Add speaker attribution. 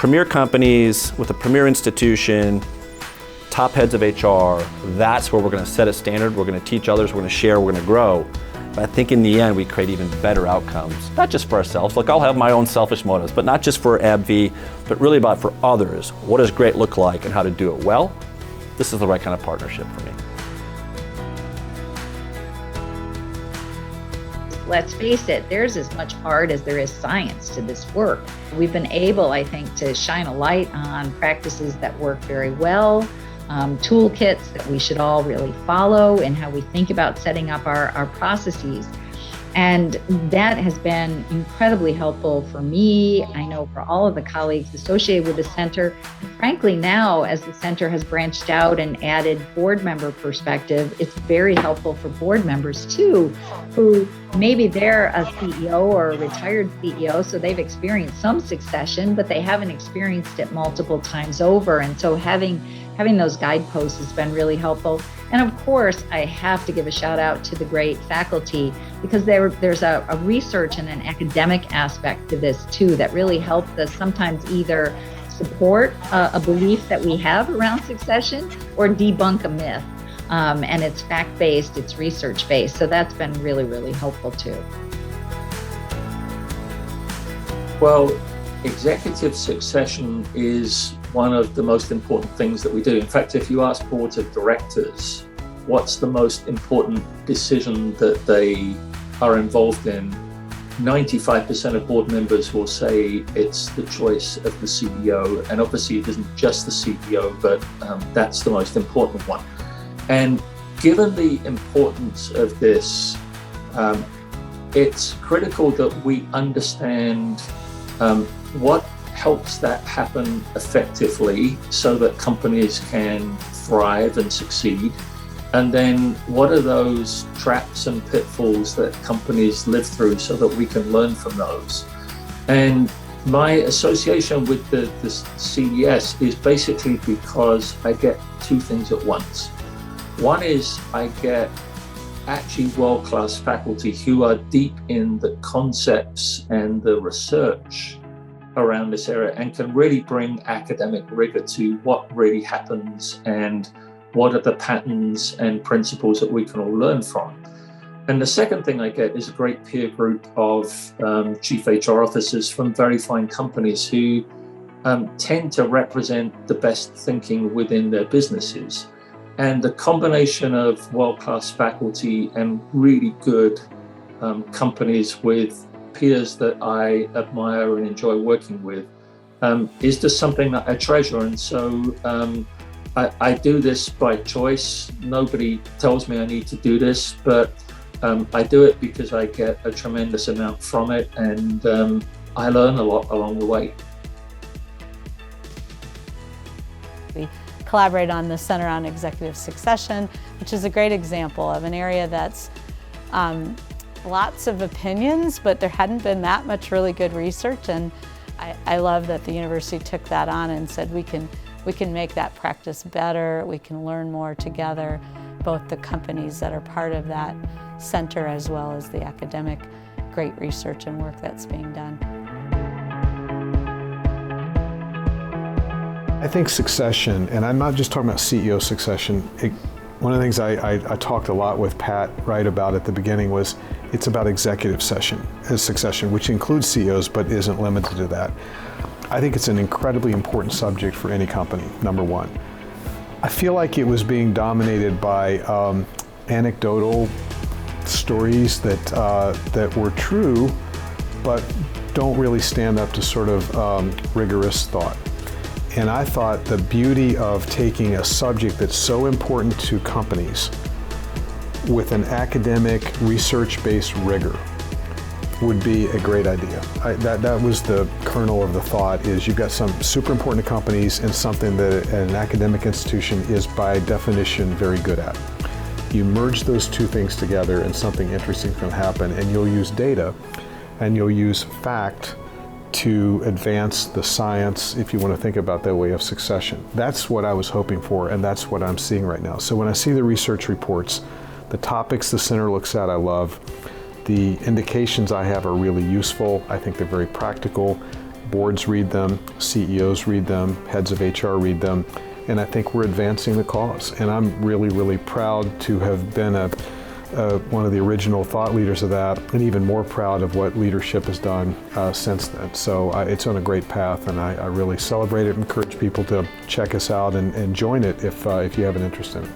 Speaker 1: premier companies with a premier institution, top heads of HR, that's where we're going to set a standard, we're going to teach others, we're going to share, we're going to grow. But I think in the end, we create even better outcomes, not just for ourselves. Look, I'll have my own selfish motives, but not just for AbbVie, but really about for others. What does great look like and how to do it well? This is the right kind of partnership for me.
Speaker 2: Let's face it, there's as much art as there is science to this work. We've been able, I think, to shine a light on practices that work very well, toolkits that we should all really follow in how we think about setting up our processes. And that has been incredibly helpful for me. I know for all of the colleagues associated with the center. Frankly, now as the center has branched out and added board member perspective, it's very helpful for board members too, who maybe they're a CEO or a retired CEO, so they've experienced some succession, but they haven't experienced it multiple times over. And so having those guideposts has been really helpful. And of course, I have to give a shout out to the great faculty, because there's a research and an academic aspect to this too that really helped us sometimes either support a belief that we have around succession or debunk a myth. And it's fact-based, it's research-based. So that's been really, really helpful too.
Speaker 3: Well, executive succession is one of the most important things that we do. In fact, if you ask boards of directors what's the most important decision that they are involved in, 95% of board members will say it's the choice of the CEO. And obviously it isn't just the CEO, but that's the most important one. And given the importance of this, it's critical that we understand what helps that happen effectively so that companies can thrive and succeed. And then what are those traps and pitfalls that companies live through so that we can learn from those? And my association with the CES is basically because I get two things at once. One is I get actually world-class faculty who are deep in the concepts and the research around this area and can really bring academic rigor to what really happens and what are the patterns and principles that we can all learn from. And the second thing I get is a great peer group of chief HR officers from very fine companies who tend to represent the best thinking within their businesses. And the combination of world-class faculty and really good companies with peers that I admire and enjoy working with is just something that I treasure. And so I do this by choice. Nobody tells me I need to do this, but I do it because I get a tremendous amount from it, and I learn a lot along the way.
Speaker 4: We collaborate on the Center on Executive Succession, which is a great example of an area that's lots of opinions, but there hadn't been that much really good research. And I love that the university took that on and said we can make that practice better, we can learn more together, both the companies that are part of that center as well as the academic great research and work that's being done.
Speaker 5: I think succession, and I'm not just talking about CEO succession, one of the things I talked a lot with Pat Wright about at the beginning was it's about executive succession, which includes CEOs but isn't limited to that. I think it's an incredibly important subject for any company, number one. I feel like it was being dominated by anecdotal stories that were true, but don't really stand up to sort of rigorous thought. And I thought the beauty of taking a subject that's so important to companies with an academic, research-based rigor would be a great idea. That was the kernel of the thought, is you've got some super important companies and something that an academic institution is by definition very good at. You merge those two things together and something interesting can happen, and you'll use data and you'll use fact to advance the science, if you want to think about that way, of succession. That's what I was hoping for, and that's what I'm seeing right now. So when I see the research reports, the topics the center looks at I love, the indications I have are really useful. I think they're very practical. boards read them, CEOs read them, heads of HR read them, and I think we're advancing the cause. And I'm really, really proud to have been one of the original thought leaders of that, and even more proud of what leadership has done since then. So it's on a great path, and I really celebrate it and encourage people to check us out and join it if you have an interest in it.